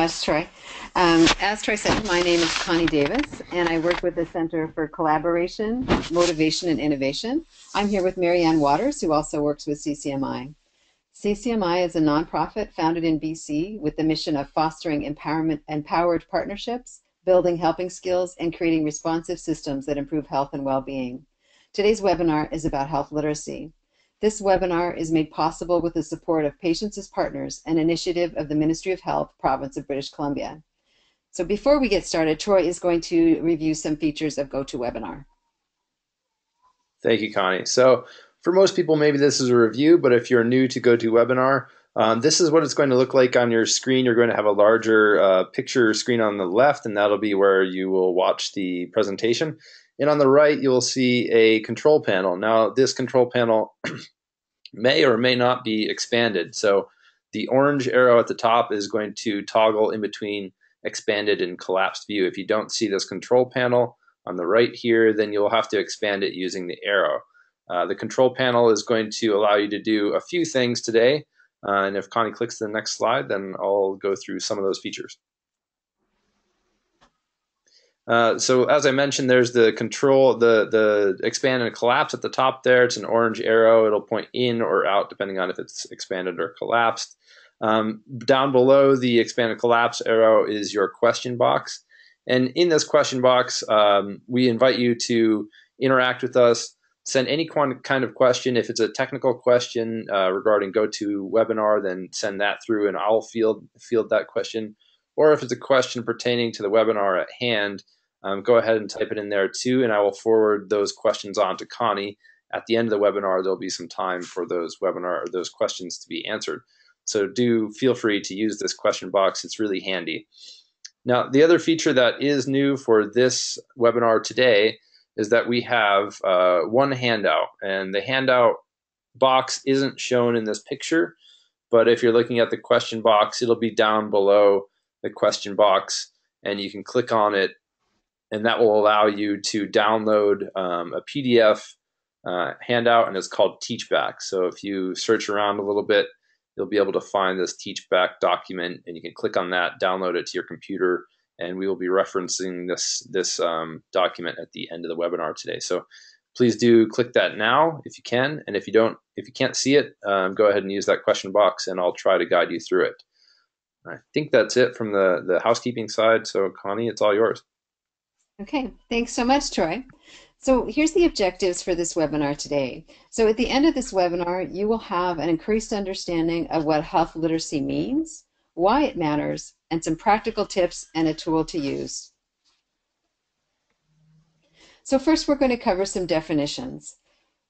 Much, Troy. As Troy said, my name is Connie Davis, and I work with the Center for Collaboration, Motivation, and Innovation. I'm here with Marianne Waters, who also works with CCMI. CCMI is a nonprofit founded in BC with the mission of fostering empowered partnerships, building helping skills, and creating responsive systems that improve health and well-being. Today's webinar is about health literacy. This webinar is made possible with the support of Patients as Partners, an initiative of the Ministry of Health, Province of British Columbia. So before we get started, Troy is going to review some features of GoToWebinar. Thank you, Connie. So for most people, maybe this is a review, but if you're new to GoToWebinar, this is what it's going to look like on your screen. You're going to have a larger picture screen on the left, and that'll be where you will watch the presentation. And on the right, you'll see a control panel. Now, this control panel may or may not be expanded. So the orange arrow at the top is going to toggle in between expanded and collapsed view. If you don't see this control panel on the right here, then you'll have to expand it using the arrow. The control panel is going to allow you to do a few things today. And if Connie clicks to the next slide, then I'll go through some of those features. So as I mentioned, there's the control, the expand and collapse at the top there. It's an orange arrow. It'll point in or out depending on if it's expanded or collapsed. Down below the expand and collapse arrow is your question box. And in this question box, we invite you to interact with us, send any kind of question. If it's a technical question regarding GoToWebinar, then send that through and I'll field that question. Or if it's a question pertaining to the webinar at hand, go ahead and type it in there too, and I will forward those questions on to Connie. At the end of the webinar, there'll be some time for those questions to be answered. So do feel free to use this question box. It's really handy. Now, the other feature that is new for this webinar today is that we have one handout, and the handout box isn't shown in this picture, but if you're looking at the question box, it'll be down below the question box, and you can click on it, and that will allow you to download a PDF handout, and it's called Teachback. So if you search around a little bit, you'll be able to find this Teachback document, and you can click on that, download it to your computer, and we will be referencing this document at the end of the webinar today. So please do click that now if you can, and if you can't see it, go ahead and use that question box, and I'll try to guide you through it. I think that's it from the housekeeping side. So Connie, it's all yours. Okay, thanks so much, Troy. So here's the objectives for this webinar today. So at the end of this webinar, you will have an increased understanding of what health literacy means, why it matters, and some practical tips and a tool to use. So first, we're going to cover some definitions.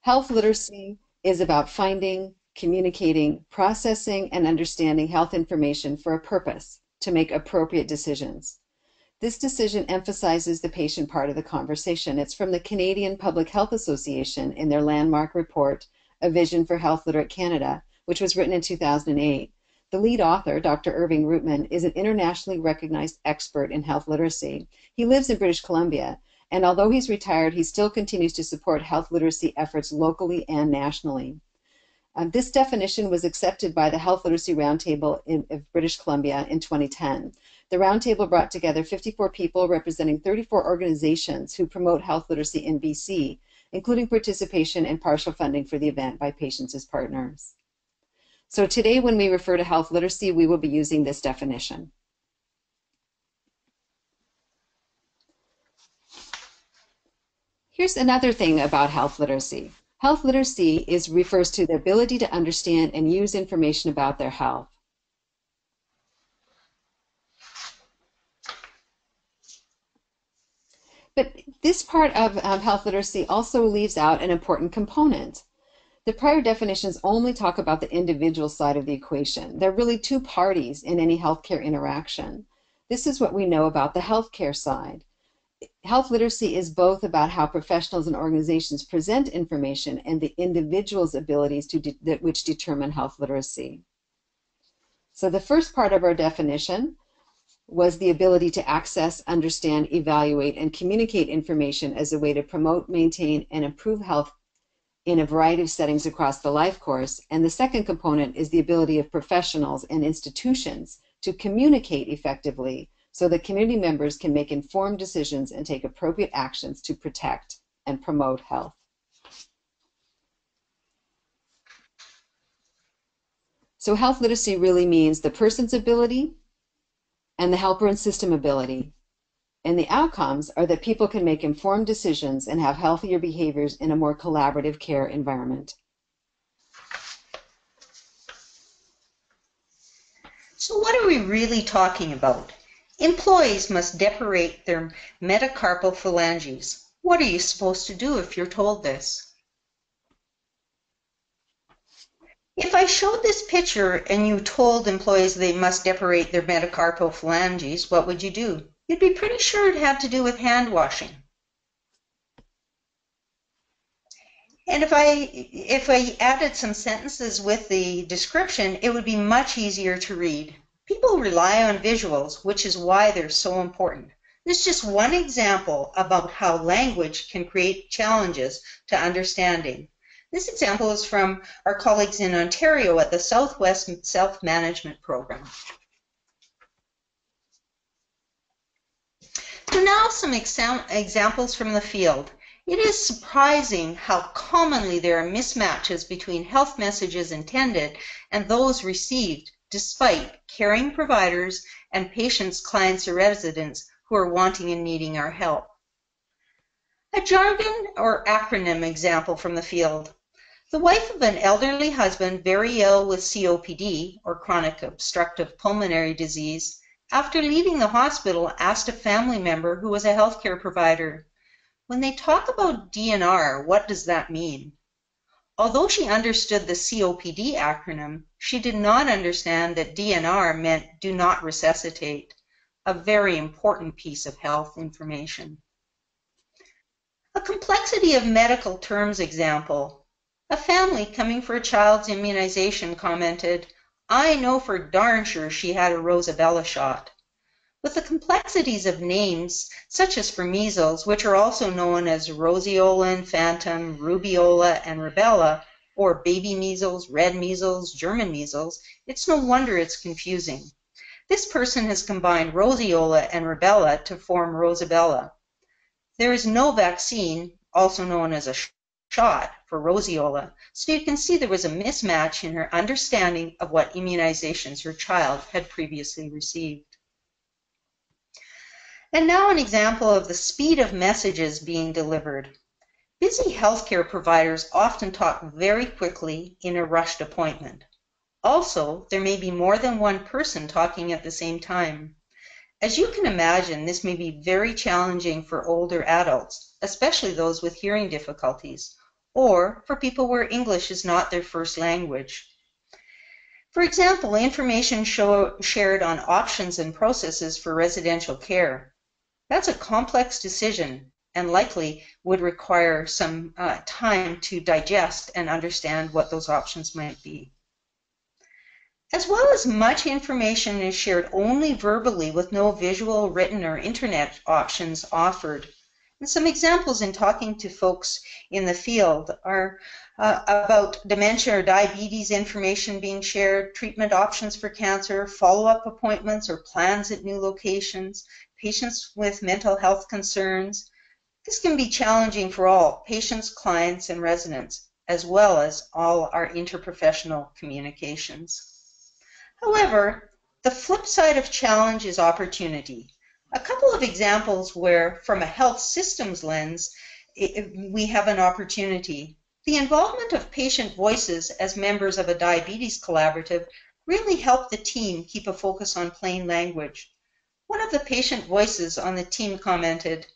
Health literacy is about finding, communicating, processing, and understanding health information for a purpose, to make appropriate decisions. This decision emphasizes the patient part of the conversation. It's from the Canadian Public Health Association in their landmark report, A Vision for Health Literate Canada, which was written in 2008. The lead author, Dr. Irving Rootman, is an internationally recognized expert in health literacy. He lives in British Columbia, and although he's retired, he still continues to support health literacy efforts locally and nationally. This definition was accepted by the Health Literacy Roundtable of British Columbia in 2010. The roundtable brought together 54 people representing 34 organizations who promote health literacy in BC, including participation and partial funding for the event by Patients as Partners. So today, when we refer to health literacy, we will be using this definition. Here's another thing about health literacy. Health literacy refers to the ability to understand and use information about their health. But this part of health literacy also leaves out an important component. The prior definitions only talk about the individual side of the equation. There are really two parties in any healthcare interaction. This is what we know about the healthcare side. Health literacy is both about how professionals and organizations present information and the individual's abilities which determine health literacy. So the first part of our definition was the ability to access, understand, evaluate, and communicate information as a way to promote, maintain, and improve health in a variety of settings across the life course. And the second component is the ability of professionals and institutions to communicate effectively so that community members can make informed decisions and take appropriate actions to protect and promote health. So health literacy really means the person's ability and the helper and system ability. And the outcomes are that people can make informed decisions and have healthier behaviors in a more collaborative care environment. So what are we really talking about? Employees must decorate their metacarpal phalanges. What are you supposed to do if you're told this? If I showed this picture and you told employees they must decorate their metacarpal phalanges, what would you do? You'd be pretty sure it had to do with hand washing. And if I added some sentences with the description, it would be much easier to read. People rely on visuals, which is why they're so important. This is just one example about how language can create challenges to understanding. This example is from our colleagues in Ontario at the Southwest Self-Management Program. So now some examples from the field. It is surprising how commonly there are mismatches between health messages intended and those received, despite caring providers and patients, clients, or residents who are wanting and needing our help. A jargon or acronym example from the field. The wife of an elderly husband very ill with COPD, or chronic obstructive pulmonary disease, after leaving the hospital asked a family member who was a healthcare provider, "When they talk about DNR, what does that mean?" Although she understood the COPD acronym, she did not understand that DNR meant do not resuscitate, a very important piece of health information. A complexity of medical terms example. A family coming for a child's immunization commented, "I know for darn sure she had a rosabella shot." With the complexities of names, such as for measles, which are also known as roseola infantum, rubeola, and rubella, or baby measles, red measles, German measles, it's no wonder it's confusing. This person has combined roseola and rubella to form rosabella. There is no vaccine, also known as a shot, for roseola, so you can see there was a mismatch in her understanding of what immunizations her child had previously received. And now an example of the speed of messages being delivered. Busy healthcare providers often talk very quickly in a rushed appointment. Also, there may be more than one person talking at the same time. As you can imagine, this may be very challenging for older adults, especially those with hearing difficulties, or for people where English is not their first language. For example, information shared on options and processes for residential care. That's a complex decision and likely would require some time to digest and understand what those options might be. As well as much information is shared only verbally with no visual, written, or internet options offered. And some examples in talking to folks in the field are about dementia or diabetes information being shared, treatment options for cancer, follow-up appointments or plans at new locations, patients with mental health concerns. This can be challenging for all patients, clients, and residents, as well as all our interprofessional communications. However, the flip side of challenge is opportunity. A couple of examples where, from a health systems lens, we have an opportunity. The involvement of patient voices as members of a diabetes collaborative really helped the team keep a focus on plain language. One of the patient voices on the team commented,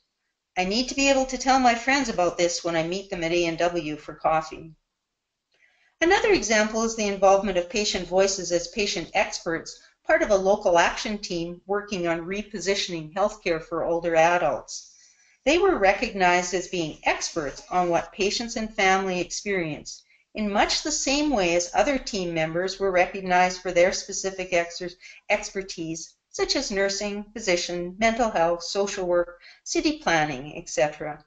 "I need to be able to tell my friends about this when I meet them at A&W for coffee." Another example is the involvement of patient voices as patient experts, part of a local action team working on repositioning healthcare for older adults. They were recognized as being experts on what patients and family experienced, in much the same way as other team members were recognized for their specific expertise, such as nursing, physician, mental health, social work, city planning, etc.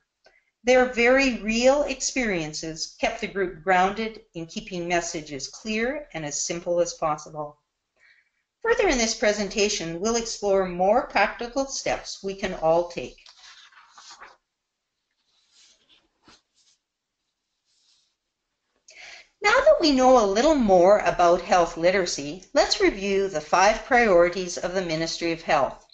Their very real experiences kept the group grounded in keeping messages clear and as simple as possible. Further in this presentation, we'll explore more practical steps we can all take. Now that we know a little more about health literacy, let's review the 5 priorities of the Ministry of Health.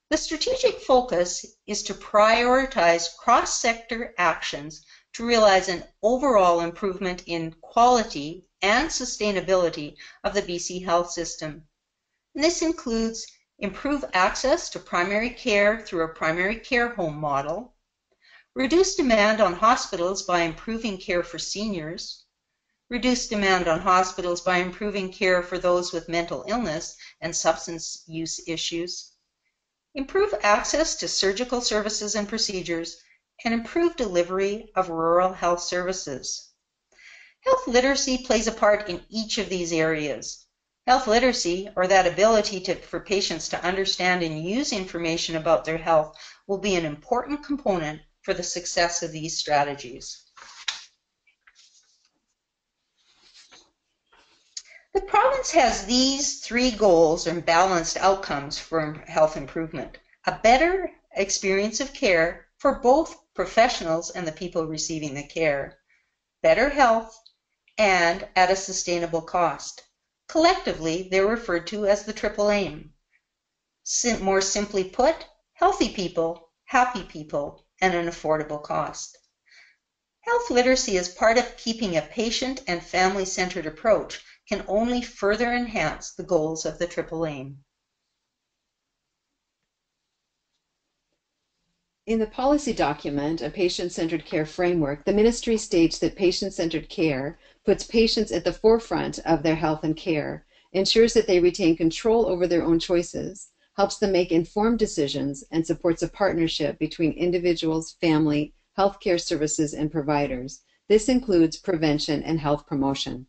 The strategic focus is to prioritize cross-sector actions to realize an overall improvement in quality and sustainability of the BC health system. And this includes improve access to primary care through a primary care home model, reduce demand on hospitals by improving care for seniors, reduce demand on hospitals by improving care for those with mental illness and substance use issues, improve access to surgical services and procedures, and improve delivery of rural health services. Health literacy plays a part in each of these areas. Health literacy, or that ability for patients to understand and use information about their health, will be an important component for the success of these strategies. The province has these 3 goals and balanced outcomes for health improvement: a better experience of care for both professionals and the people receiving the care, better health, and at a sustainable cost. Collectively, they're referred to as the triple aim. More simply put, healthy people, happy people, and an affordable cost. Health literacy as part of keeping a patient and family-centered approach can only further enhance the goals of the triple aim. In the policy document, A Patient-Centered Care Framework, the Ministry states that patient-centered care puts patients at the forefront of their health and care, ensures that they retain control over their own choices, helps them make informed decisions, and supports a partnership between individuals, family, healthcare services, and providers. This includes prevention and health promotion.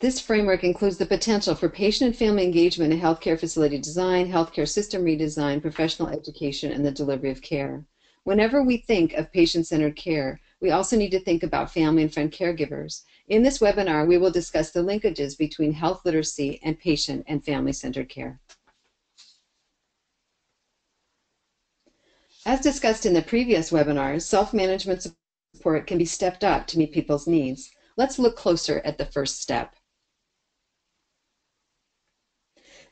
This framework includes the potential for patient and family engagement in healthcare facility design, healthcare system redesign, professional education, and the delivery of care. Whenever we think of patient-centered care, we also need to think about family and friend caregivers. In this webinar, we will discuss the linkages between health literacy and patient and family-centered care. As discussed in the previous webinars, self-management support can be stepped up to meet people's needs. Let's look closer at the first step.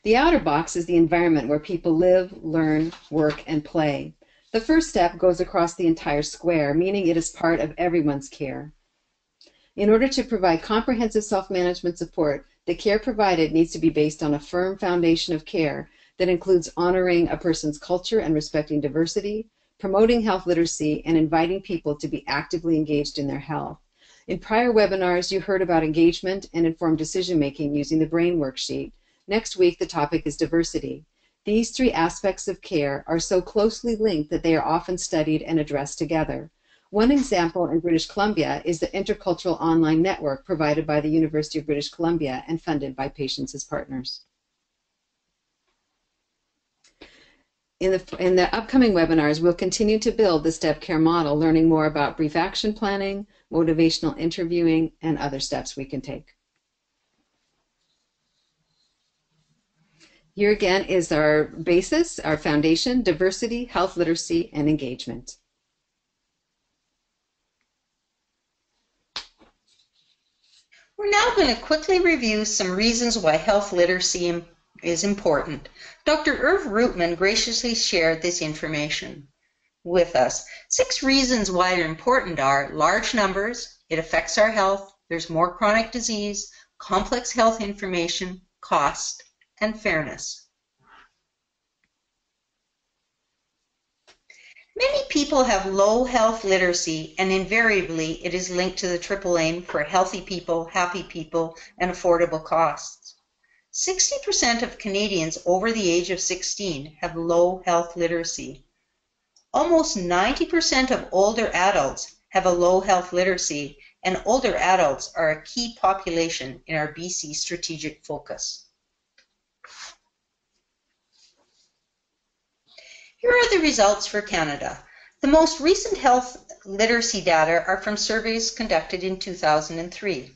The outer box is the environment where people live, learn, work, and play. The first step goes across the entire square, meaning it is part of everyone's care. In order to provide comprehensive self-management support, the care provided needs to be based on a firm foundation of care that includes honoring a person's culture and respecting diversity, promoting health literacy, and inviting people to be actively engaged in their health. In prior webinars, you heard about engagement and informed decision-making using the BRAIN worksheet. Next week, the topic is diversity. These 3 aspects of care are so closely linked that they are often studied and addressed together. One example in British Columbia is the Intercultural Online Network provided by the University of British Columbia and funded by Patients as Partners. In the upcoming webinars, we'll continue to build the STEP care model, learning more about brief action planning, motivational interviewing, and other steps we can take. Here again is our basis, our foundation: diversity, health literacy, and engagement. We're now going to quickly review some reasons why health literacy is important. Dr. Irv Rootman graciously shared this information with us. 6 reasons why they're important are large numbers, it affects our health, there's more chronic disease, complex health information, cost, and fairness. Many people have low health literacy, and invariably it is linked to the triple aim for healthy people, happy people, and affordable costs. 60% of Canadians over the age of 16 have low health literacy. Almost 90% of older adults have a low health literacy, and older adults are a key population in our BC strategic focus. Here are the results for Canada. The most recent health literacy data are from surveys conducted in 2003.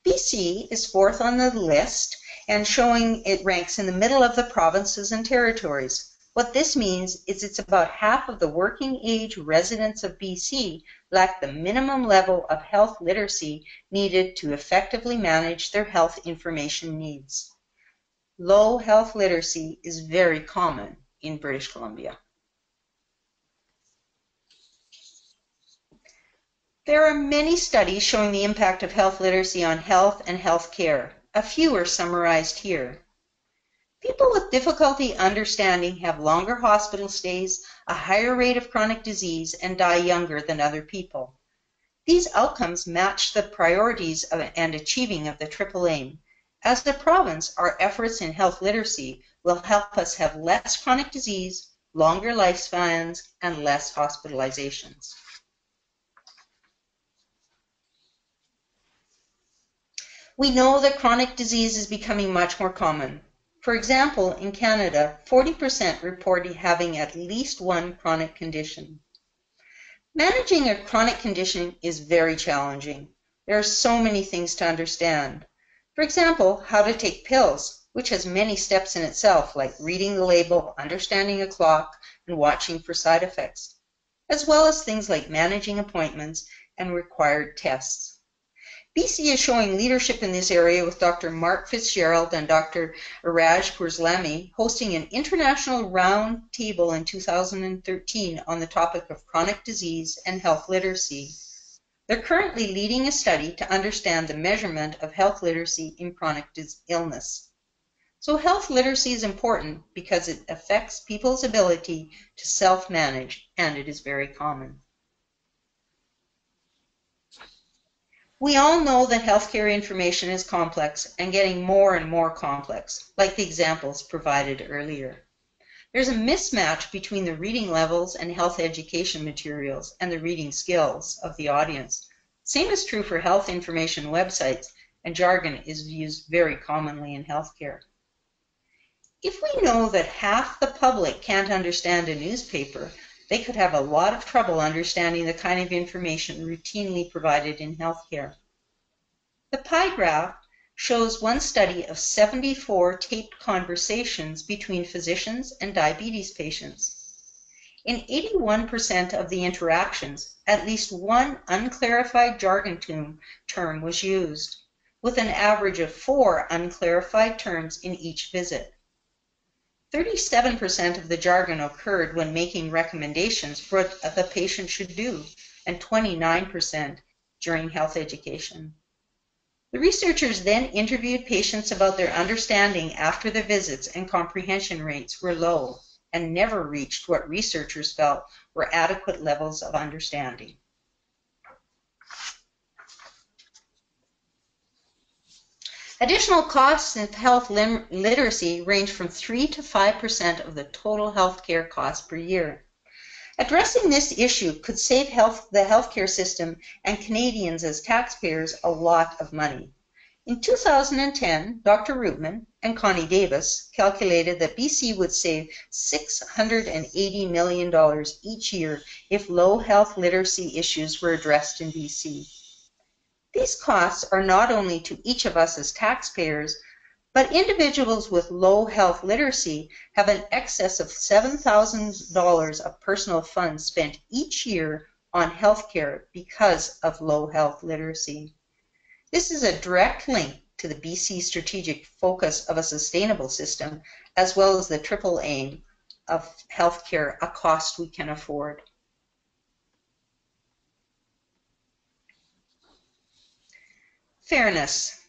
BC is fourth on the list and showing it ranks in the middle of the provinces and territories. What this means is it's about half of the working age residents of BC lack the minimum level of health literacy needed to effectively manage their health information needs. Low health literacy is very common in British Columbia. There are many studies showing the impact of health literacy on health and health care. A few are summarized here. People with difficulty understanding have longer hospital stays, a higher rate of chronic disease, and die younger than other people. These outcomes match the priorities and achieving of the triple aim. As a province, our efforts in health literacy will help us have less chronic disease, longer lifespans, and less hospitalizations. We know that chronic disease is becoming much more common. For example, in Canada, 40% report having at least one chronic condition. Managing a chronic condition is very challenging. There are so many things to understand. For example, how to take pills, which has many steps in itself, like reading the label, understanding a clock, and watching for side effects, as well as things like managing appointments and required tests. BC is showing leadership in this area with Dr. Mark Fitzgerald and Dr. Iraj Purzlami hosting an international round table in 2013 on the topic of chronic disease and health literacy. They're currently leading a study to understand the measurement of health literacy in chronic illness. So health literacy is important because it affects people's ability to self-manage, and it is very common. We all know that healthcare information is complex and getting more and more complex, like the examples provided earlier. There's a mismatch between the reading levels and health education materials and the reading skills of the audience. Same is true for health information websites, and jargon is used very commonly in healthcare. If we know that half the public can't understand a newspaper, they could have a lot of trouble understanding the kind of information routinely provided in healthcare. The pie graph shows one study of 74 taped conversations between physicians and diabetes patients. In 81% of the interactions, at least one unclarified jargon term was used, with an average of 4 unclarified terms in each visit. 37% of the jargon occurred when making recommendations for what the patient should do, and 29% during health education. The researchers then interviewed patients about their understanding after the visits, and comprehension rates were low and never reached what researchers felt were adequate levels of understanding. Additional costs of health literacy range from 3 to 5% of the total healthcare costs per year. Addressing this issue could save the healthcare system and Canadians as taxpayers a lot of money. In 2010, Dr. Rootman and Connie Davis calculated that BC would save $680 million each year if low health literacy issues were addressed in BC. These costs are not only to each of us as taxpayers, but individuals with low health literacy have an excess of $7,000 of personal funds spent each year on healthcare because of low health literacy. This is a direct link to the BC strategic focus of a sustainable system, as well as the triple aim of healthcare, a cost we can afford. Fairness.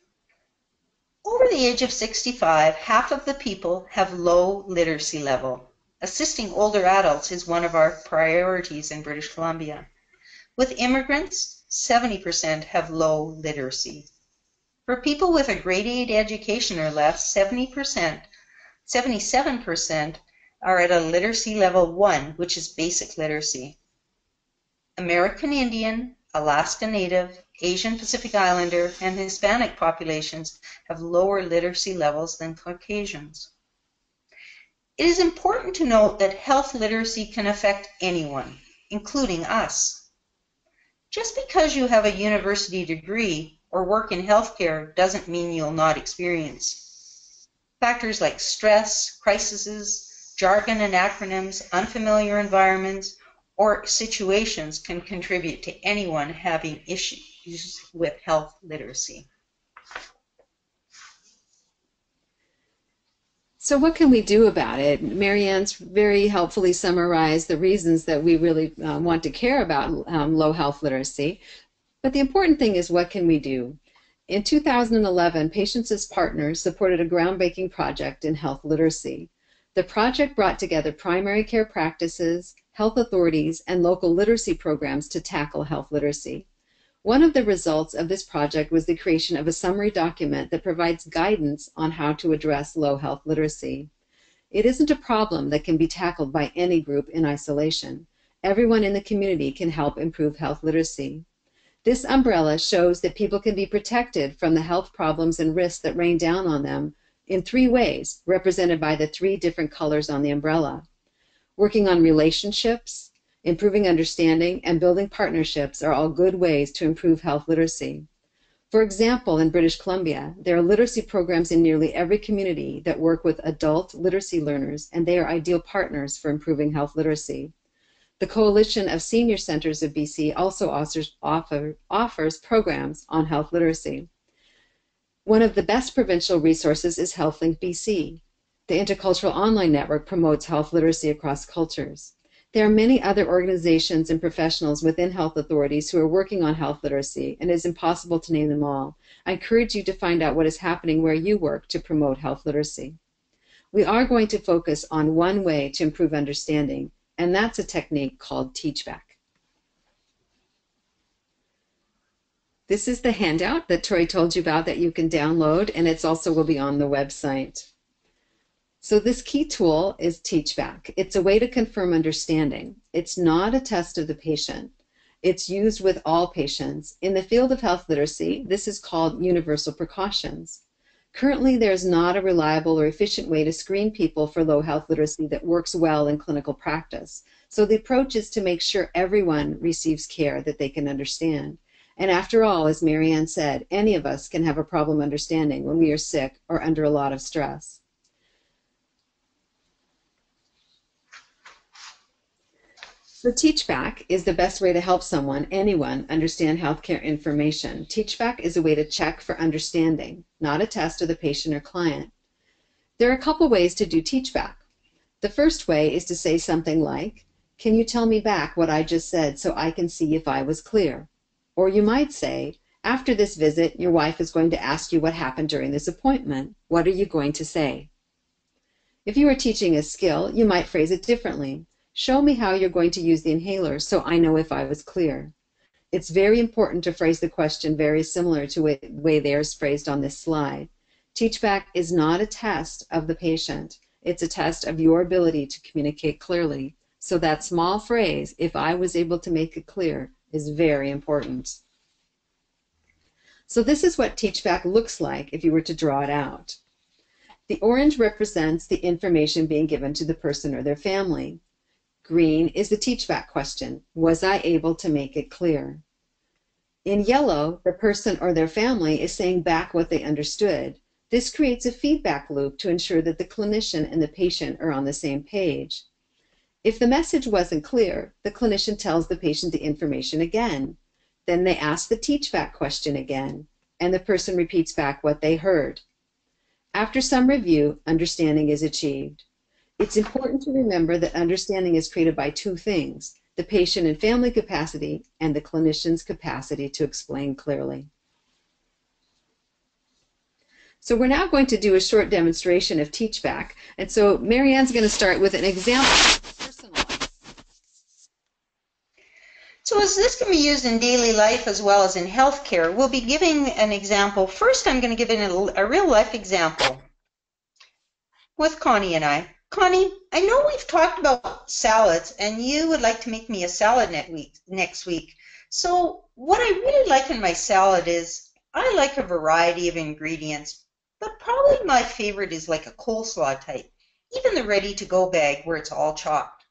Over the age of 65, half of the people have low literacy level. Assisting older adults is one of our priorities in British Columbia. With immigrants, 70% have low literacy. For people with a grade 8 education or less, 77% are at a literacy level 1, which is basic literacy. American Indian, Alaska Native, Asian Pacific Islander, and Hispanic populations have lower literacy levels than Caucasians. It is important to note that health literacy can affect anyone, including us. Just because you have a university degree or work in healthcare doesn't mean you'll not experience. Factors like stress, crises, jargon and acronyms, unfamiliar environments, or situations can contribute to anyone having issues with health literacy. So what can we do about it? Marianne's very helpfully summarized the reasons that we really want to care about low health literacy. But the important thing is, what can we do? In 2011, Patients as Partners supported a groundbreaking project in health literacy. The project brought together primary care practices, health authorities, and local literacy programs to tackle health literacy. One of the results of this project was the creation of a summary document that provides guidance on how to address low health literacy. It isn't a problem that can be tackled by any group in isolation. Everyone in the community can help improve health literacy. This umbrella shows that people can be protected from the health problems and risks that rain down on them in 3 ways, represented by the 3 different colors on the umbrella. Working on relationships, improving understanding, and building partnerships are all good ways to improve health literacy. For example, in British Columbia, there are literacy programs in nearly every community that work with adult literacy learners, and they are ideal partners for improving health literacy. The Coalition of Senior Centers of BC also offers programs on health literacy. One of the best provincial resources is HealthLink BC. The Intercultural Online Network promotes health literacy across cultures. There are many other organizations and professionals within health authorities who are working on health literacy, and it is impossible to name them all. I encourage you to find out what is happening where you work to promote health literacy. We are going to focus on one way to improve understanding, and that's a technique called teachback. This is the handout that Troy told you about that you can download, and it's also will be on the website. So this key tool is teachback. It's a way to confirm understanding. It's not a test of the patient. It's used with all patients. In the field of health literacy, this is called universal precautions. Currently, there's not a reliable or efficient way to screen people for low health literacy that works well in clinical practice. So the approach is to make sure everyone receives care that they can understand. And after all, as Marianne said, any of us can have a problem understanding when we are sick or under a lot of stress. So teachback is the best way to help someone, anyone, understand healthcare information. Teachback is a way to check for understanding, not a test of the patient or client. There are a couple ways to do teachback. The first way is to say something like, "Can you tell me back what I just said so I can see if I was clear?" Or you might say, "After this visit, your wife is going to ask you what happened during this appointment. What are you going to say?" If you are teaching a skill, you might phrase it differently. "Show me how you're going to use the inhaler so I know if I was clear." It's very important to phrase the question very similar to the way theirs phrased on this slide. Teachback is not a test of the patient. It's a test of your ability to communicate clearly. So that small phrase, "if I was able to make it clear," is very important. So this is what teachback looks like if you were to draw it out. The orange represents the information being given to the person or their family. Green is the teachback question. Was I able to make it clear? In yellow, the person or their family is saying back what they understood. This creates a feedback loop to ensure that the clinician and the patient are on the same page. If the message wasn't clear, the clinician tells the patient the information again. Then they ask the teachback question again, and the person repeats back what they heard. After some review, understanding is achieved. It's important to remember that understanding is created by 2 things: the patient and family capacity and the clinician's capacity to explain clearly. So we're now going to do a short demonstration of teachback. And so Marianne's going to start with an example. So as this can be used in daily life as well as in healthcare, we'll be giving an example. First, I'm going to give a real-life example with Connie and I. Connie, I know we've talked about salads, and you would like to make me a salad next week. So what I really like in my salad is I like a variety of ingredients, but probably my favorite is like a coleslaw type, even the ready-to-go bag where it's all chopped.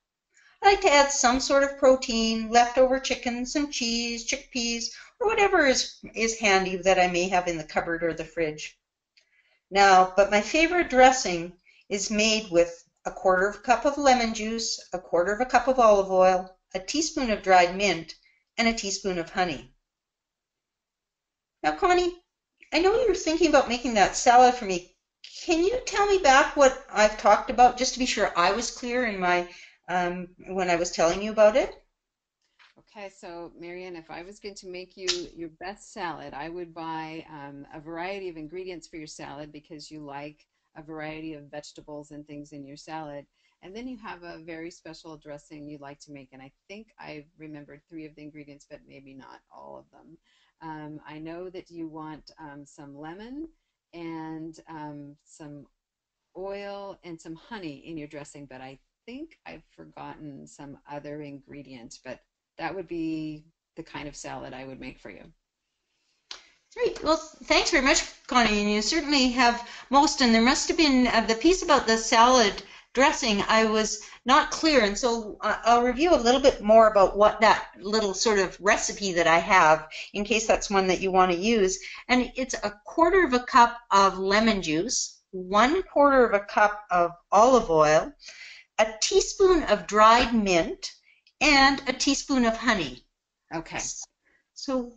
I like to add some sort of protein, leftover chicken, some cheese, chickpeas, or whatever is handy that I may have in the cupboard or the fridge. Now, but my favorite dressing is made with a quarter of a cup of lemon juice, a quarter of a cup of olive oil, a teaspoon of dried mint, and a teaspoon of honey. Now, Connie, I know you're thinking about making that salad for me. Can you tell me back what I've talked about, just to be sure I was clear in my when I was telling you about it? Okay, so Marianne, if I was going to make you your best salad, I would buy a variety of ingredients for your salad because you like a variety of vegetables and things in your salad. And then you have a very special dressing you like to make. And I think I remembered three of the ingredients, but maybe not all of them. I know that you want some lemon and some oil and some honey in your dressing, but I think I've forgotten some other ingredient, but that would be the kind of salad I would make for you. Great. Well, thanks very much, Connie. And you certainly have most, and there must have been the piece about the salad dressing, I was not clear. And so I'll review a little bit more about what that little sort of recipe that I have, in case that's one that you want to use. And it's a quarter of a cup of lemon juice, 1/4 of a cup of olive oil, a teaspoon of dried mint, and a teaspoon of honey. Okay. So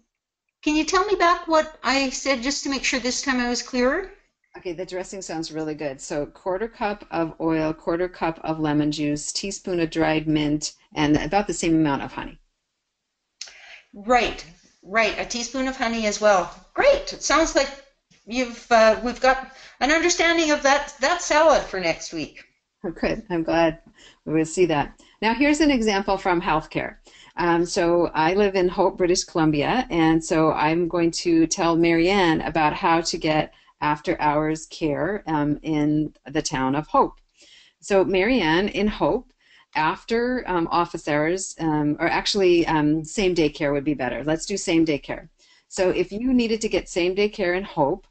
can you tell me back what I said just to make sure this time I was clearer? Okay, the dressing sounds really good. So 1/4 cup of oil, 1/4 cup of lemon juice, teaspoon of dried mint, and about the same amount of honey. Right, right. A teaspoon of honey as well. Great. It sounds like we've got an understanding of that salad for next week. Oh, good. I'm glad we will see that. Now here's an example from healthcare. So I live in Hope, British Columbia, and so I'm going to tell Marianne about how to get after-hours care in the town of Hope. So Marianne, in Hope, after office hours, or actually same-day care would be better. Let's do same-day care. So if you needed to get same-day care in Hope,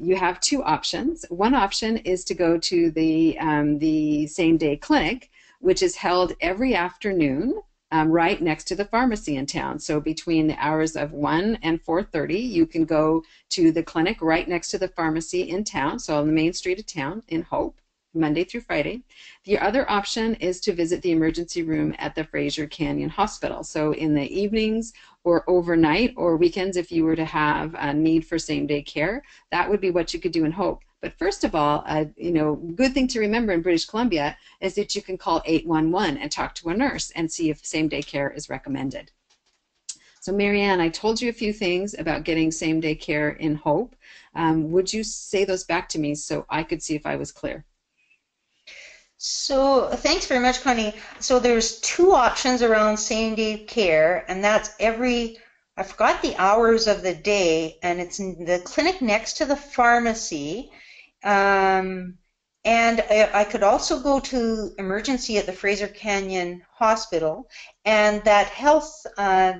you have two options. One option is to go to the same-day clinic, which is held every afternoon right next to the pharmacy in town. So between the hours of 1 and 4:30, you can go to the clinic right next to the pharmacy in town, so on the main street of town in Hope, Monday through Friday. The other option is to visit the emergency room at the Fraser Canyon Hospital. So in the evenings or overnight or weekends, if you were to have a need for same-day care, that would be what you could do in Hope. But first of all, good thing to remember in British Columbia is that you can call 811 and talk to a nurse and see if same-day care is recommended. So Marianne, I told you a few things about getting same-day care in Hope. Would you say those back to me so I could see if I was clear? So thanks very much, Connie. So there's two options around same-day care, and that's I forgot the hours of the day, and it's in the clinic next to the pharmacy. And I could also go to emergency at the Fraser Canyon Hospital, and that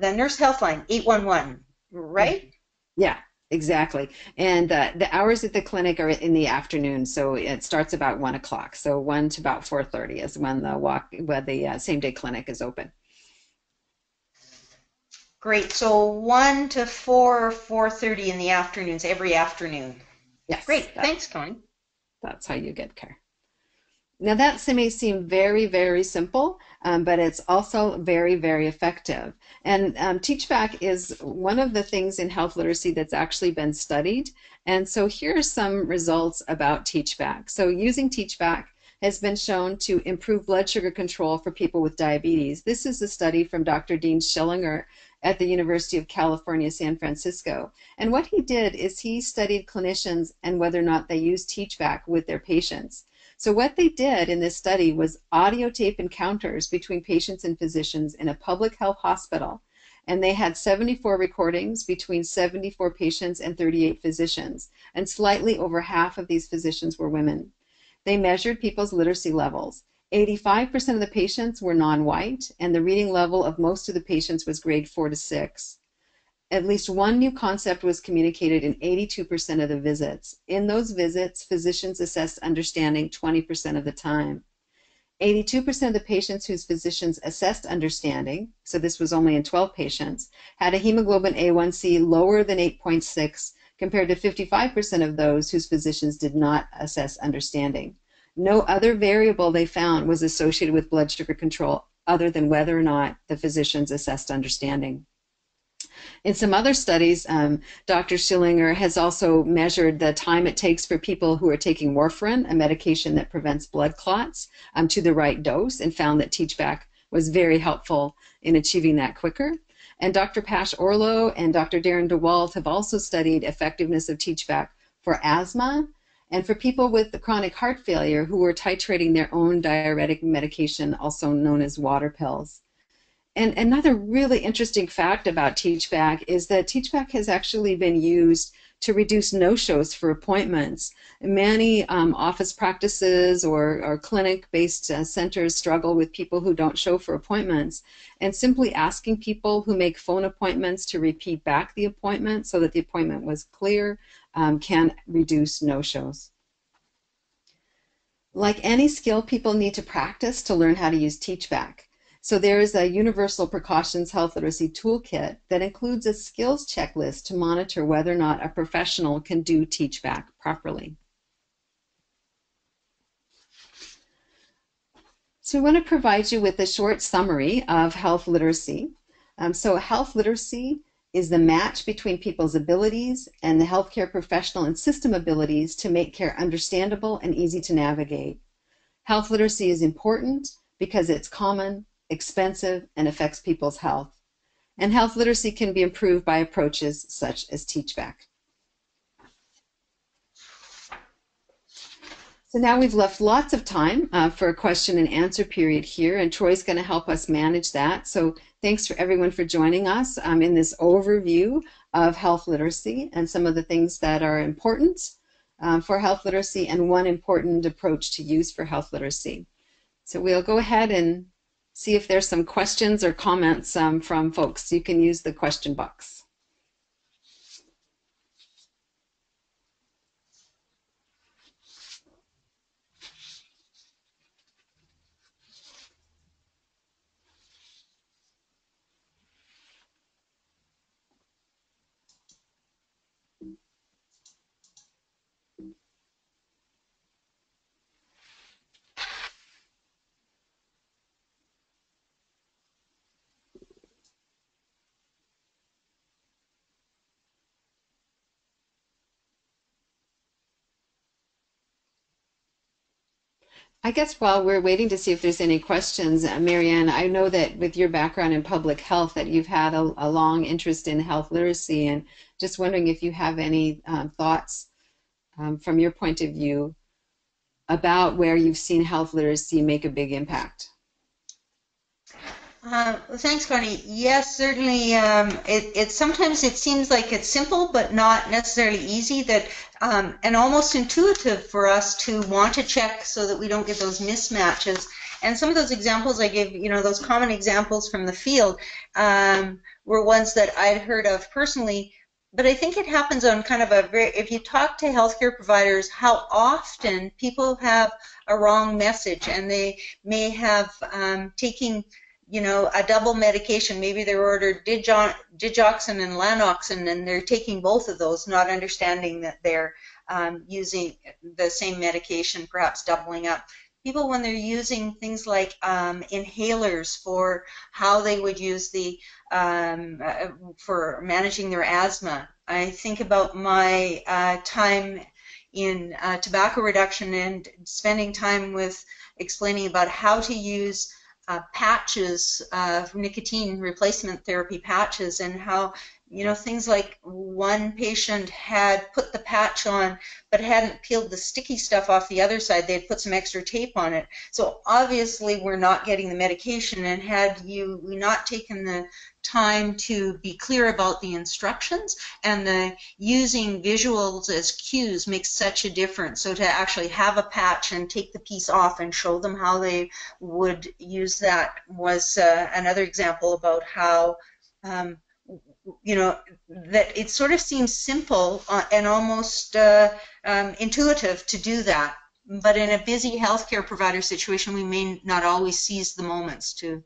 the nurse health line, 811, right? Yeah, exactly. And the hours at the clinic are in the afternoon, so it starts about 1 o'clock. So 1 to about 4:30 is when the same-day clinic is open. Great. So 1 to 4, 4:30 in the afternoons, every afternoon. Yes. Great. Thanks, Connie. That's how you get care. Now that may seem very, very simple, but it's also very, very effective. And TeachBack is one of the things in health literacy that's actually been studied. And so here are some results about TeachBack. So using TeachBack has been shown to improve blood sugar control for people with diabetes. This is a study from Dr. Dean Schillinger at the University of California, San Francisco. And what he did is he studied clinicians and whether or not they used TeachBack with their patients. So what they did in this study was audio tape encounters between patients and physicians in a public health hospital. And they had 74 recordings between 74 patients and 38 physicians. And slightly over half of these physicians were women. They measured people's literacy levels. 85% of the patients were non-white, and the reading level of most of the patients was grade 4 to 6. At least one new concept was communicated in 82% of the visits. In those visits, physicians assessed understanding 20% of the time. 82% of the patients whose physicians assessed understanding, so this was only in 12 patients, had a hemoglobin A1C lower than 8.6, compared to 55% of those whose physicians did not assess understanding. No other variable they found was associated with blood sugar control other than whether or not the physicians assessed understanding. In some other studies, Dr. Schillinger has also measured the time it takes for people who are taking warfarin, a medication that prevents blood clots, to the right dose, and found that teach-back was very helpful in achieving that quicker. And Dr. Pash Orlow and Dr. Darren DeWalt have also studied effectiveness of teach-back for asthma and for people with chronic heart failure who were titrating their own diuretic medication, also known as water pills. And another really interesting fact about teach-back is that teach-back has actually been used to reduce no-shows for appointments. Many office practices or clinic-based centers struggle with people who don't show for appointments, and simply asking people who make phone appointments to repeat back the appointment so that the appointment was clear can reduce no-shows. Like any skill, people need to practice to learn how to use teach-back. So there is a Universal Precautions Health Literacy Toolkit that includes a skills checklist to monitor whether or not a professional can do teach-back properly. So we want to provide you with a short summary of health literacy. So health literacy is the match between people's abilities and the healthcare professional and system abilities to make care understandable and easy to navigate. Health literacy is important because it's common, expensive, and affects people's health. And health literacy can be improved by approaches such as teach-back. So now we've left lots of time for a question and answer period here, and Troy's going to help us manage that. So thanks for everyone for joining us in this overview of health literacy and some of the things that are important for health literacy and one important approach to use for health literacy. So we'll go ahead and see if there's some questions or comments from folks. You can use the question box. I guess while we're waiting to see if there's any questions, Marianne, I know that with your background in public health that you've had a long interest in health literacy, and just wondering if you have any thoughts from your point of view about where you've seen health literacy make a big impact. Thanks, Connie. Yes, certainly. Sometimes it seems like it's simple, but not necessarily easy. And almost intuitive for us to want to check so that we don't get those mismatches. And some of those examples I gave, those common examples from the field, were ones that I'd heard of personally. But I think it happens on kind of if you talk to healthcare providers, how often people have a wrong message, and they may have taking a double medication. Maybe they're ordered digoxin and lanoxin, and they're taking both of those, not understanding that they're using the same medication, perhaps doubling up. People, when they're using things like inhalers for how they would use for managing their asthma. I think about my time in tobacco reduction and spending time with explaining about how to use patches, nicotine replacement therapy patches, and how things like one patient had put the patch on but hadn't peeled the sticky stuff off the other side. They'd put some extra tape on it. So obviously we're not getting the medication, and had we not taken the time to be clear about the instructions, and using visuals as cues makes such a difference. So to actually have a patch and take the piece off and show them how they would use that was another example about how that it sort of seems simple and almost intuitive to do that. but in a busy healthcare provider situation, we may not always seize the moments to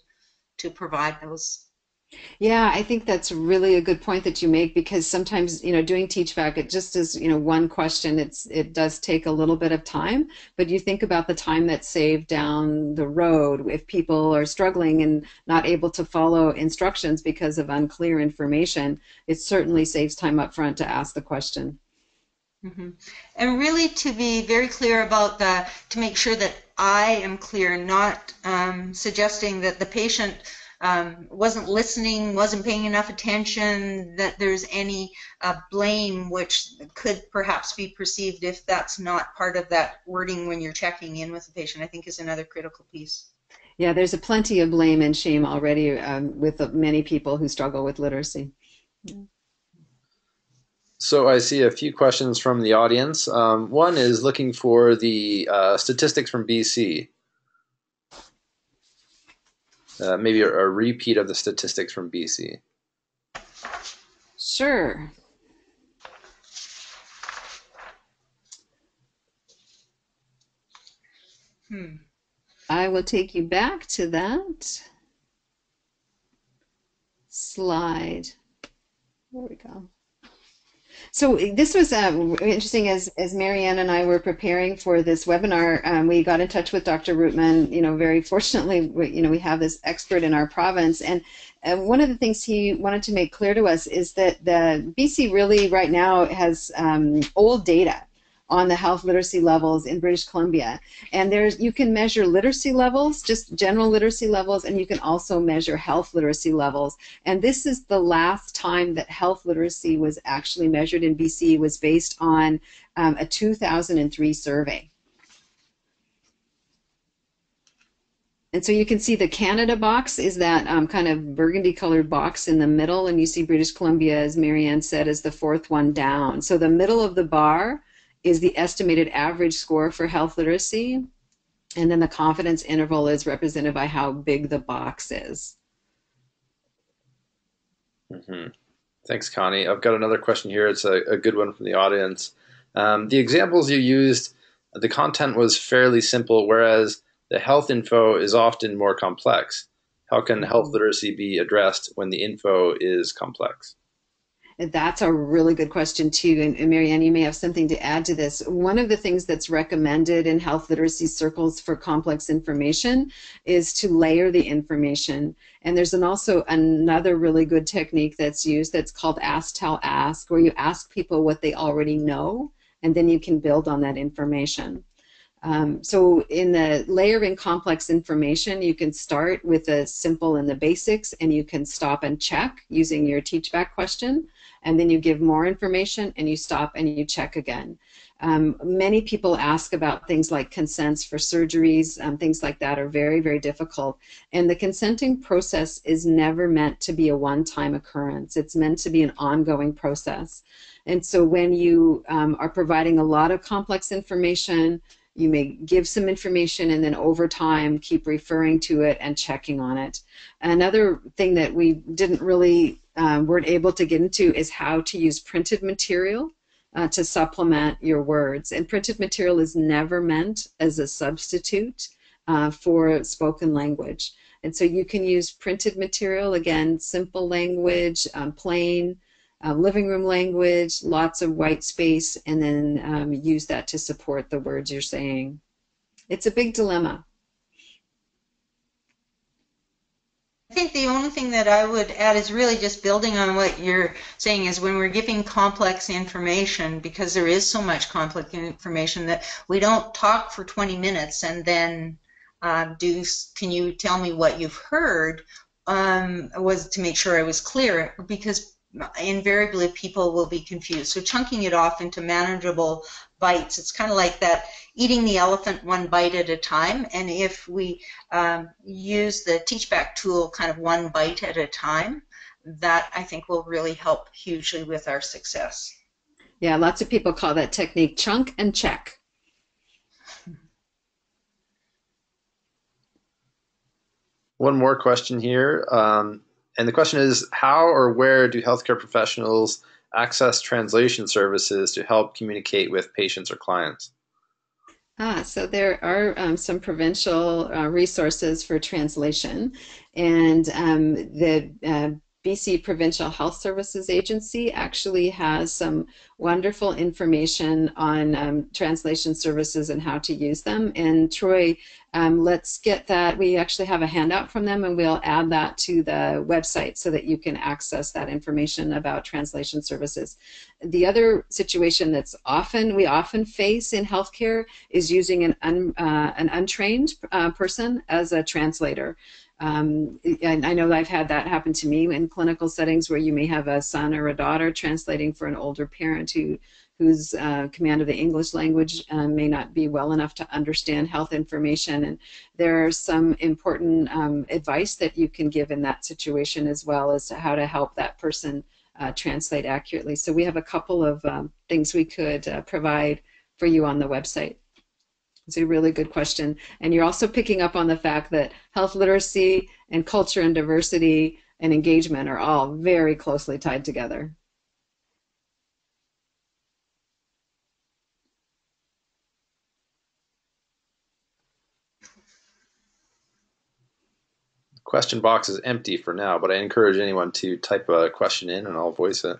provide those. Yeah, I think that's really a good point that you make, because sometimes, doing teach back, it just is, one question. It does take a little bit of time, but you think about the time that's saved down the road if people are struggling and not able to follow instructions because of unclear information. It certainly saves time up front to ask the question. Mm-hmm. And really to be very clear about to make sure that I am clear, not suggesting that the patient wasn't listening, wasn't paying enough attention, that there's any blame which could perhaps be perceived if that's not part of that wording when you're checking in with the patient, I think is another critical piece. Yeah, there's a plenty of blame and shame already with many people who struggle with literacy. So I see a few questions from the audience. One is looking for the statistics from BC. Maybe a repeat of the statistics from BC. Sure. I will take you back to that slide. There we go. So this was interesting. As Marianne and I were preparing for this webinar, we got in touch with Dr. Rootman. Very fortunately, we have this expert in our province, and one of the things he wanted to make clear to us is that the BC really right now has old data on the health literacy levels in British Columbia. And you can measure literacy levels, just general literacy levels, and you can also measure health literacy levels. And this is the last time that health literacy was actually measured in BC, was based on a 2003 survey. And so you can see the Canada box is that kind of burgundy colored box in the middle, and you see British Columbia, as Marianne said, is the fourth one down. So the middle of the bar is the estimated average score for health literacy, and then the confidence interval is represented by how big the box is. Mm-hmm. Thanks, Connie. I've got another question here. It's a good one from the audience. The examples you used, the content was fairly simple, whereas the health info is often more complex. How can health literacy be addressed when the info is complex? That's a really good question too, and Marianne, you may have something to add to this. One of the things that's recommended in health literacy circles for complex information is to layer the information. And there's also another really good technique that's used that's called ask, tell, ask, where you ask people what they already know, and then you can build on that information. So in the layering complex information, you can start with the simple and the basics, and you can stop and check using your teach back question, and then you give more information and you stop and you check again. Many people ask about things like consents for surgeries. Things like that are very, very difficult. And the consenting process is never meant to be a one-time occurrence. It's meant to be an ongoing process. And so when you are providing a lot of complex information, you may give some information and then over time keep referring to it and checking on it. Another thing that we didn't really weren't able to get into is how to use printed material to supplement your words. And printed material is never meant as a substitute for spoken language. And so you can use printed material, again, simple language, plain, living room language, lots of white space, and then use that to support the words you're saying. It's a big dilemma. I think the only thing that I would add is really just building on what you're saying is when we're giving complex information, because there is so much complex information, that we don't talk for 20 minutes and then can you tell me what you've heard, was to make sure I was clear, because invariably people will be confused. So chunking it off into manageable bites, it's kind of like that eating the elephant one bite at a time, and if we use the teachback tool kind of one bite at a time, that I think will really help hugely with our success. Yeah, lots of people call that technique chunk and check. One more question here. And the question is, how or where do healthcare professionals access translation services to help communicate with patients or clients? So there are some provincial resources for translation, and the BC Provincial Health Services Agency actually has some wonderful information on translation services and how to use them. And Troy, let's get that. We actually have a handout from them, and we'll add that to the website so that you can access that information about translation services. The other situation that's we often face in healthcare is using an untrained person as a translator. And I know I've had that happen to me in clinical settings where you may have a son or a daughter translating for an older parent whose command of the English language may not be well enough to understand health information. And there's some important advice that you can give in that situation as well as to how to help that person translate accurately. So we have a couple of things we could provide for you on the website. It's a really good question. And you're also picking up on the fact that health literacy and culture and diversity and engagement are all very closely tied together. Question box is empty for now, but I encourage anyone to type a question in and I'll voice it.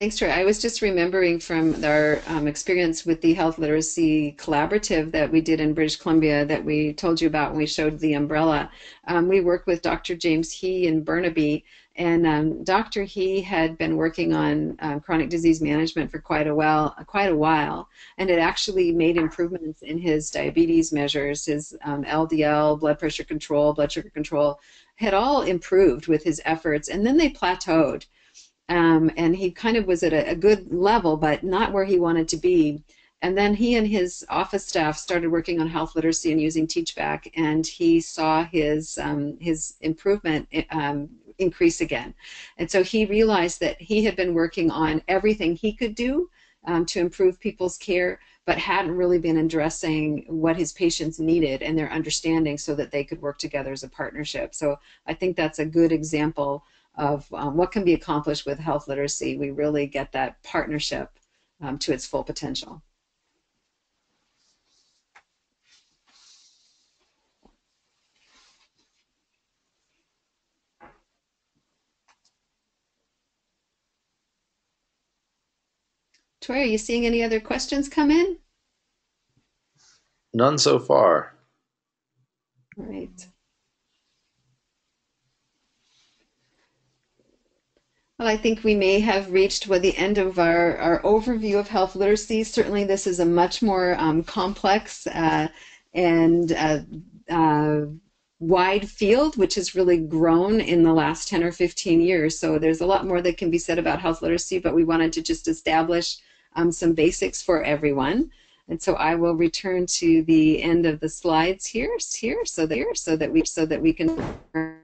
Thanks, Troy. I was just remembering from our experience with the Health Literacy Collaborative that we did in British Columbia that we told you about when we showed the umbrella. We worked with Dr. James He in Burnaby, and Dr. He had been working on chronic disease management for quite a while, and had actually made improvements in his diabetes measures, his LDL, blood pressure control, blood sugar control, had all improved with his efforts, and then they plateaued. And he kind of was at a good level, but not where he wanted to be. And then he and his office staff started working on health literacy and using TeachBack, and he saw his improvement increase again. And so he realized that he had been working on everything he could do to improve people's care, but hadn't really been addressing what his patients needed and their understanding so that they could work together as a partnership. So I think that's a good example of what can be accomplished with health literacy. We really get that partnership to its full potential. Troy, are you seeing any other questions come in? None so far. All right. Well, I think we may have reached the end of our overview of health literacy. Certainly, this is a much more complex and wide field, which has really grown in the last 10 or 15 years. So there's a lot more that can be said about health literacy, but we wanted to just establish some basics for everyone. And so I will return to the end of the slides here so that we can learn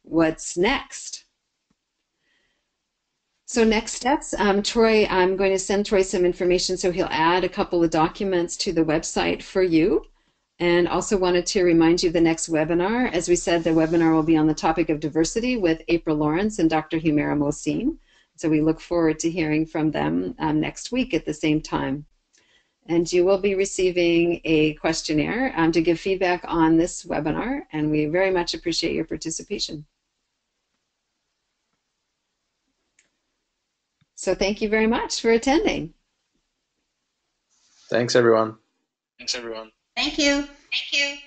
what's next. So next steps, Troy, I'm going to send Troy some information so he'll add a couple of documents to the website for you. And also wanted to remind you of the next webinar. As we said, the webinar will be on the topic of diversity with April Lawrence and Dr. Humera Mohsin. So we look forward to hearing from them next week at the same time. And you will be receiving a questionnaire to give feedback on this webinar, and we very much appreciate your participation. So thank you very much for attending. Thanks, everyone. Thank you. Thank you.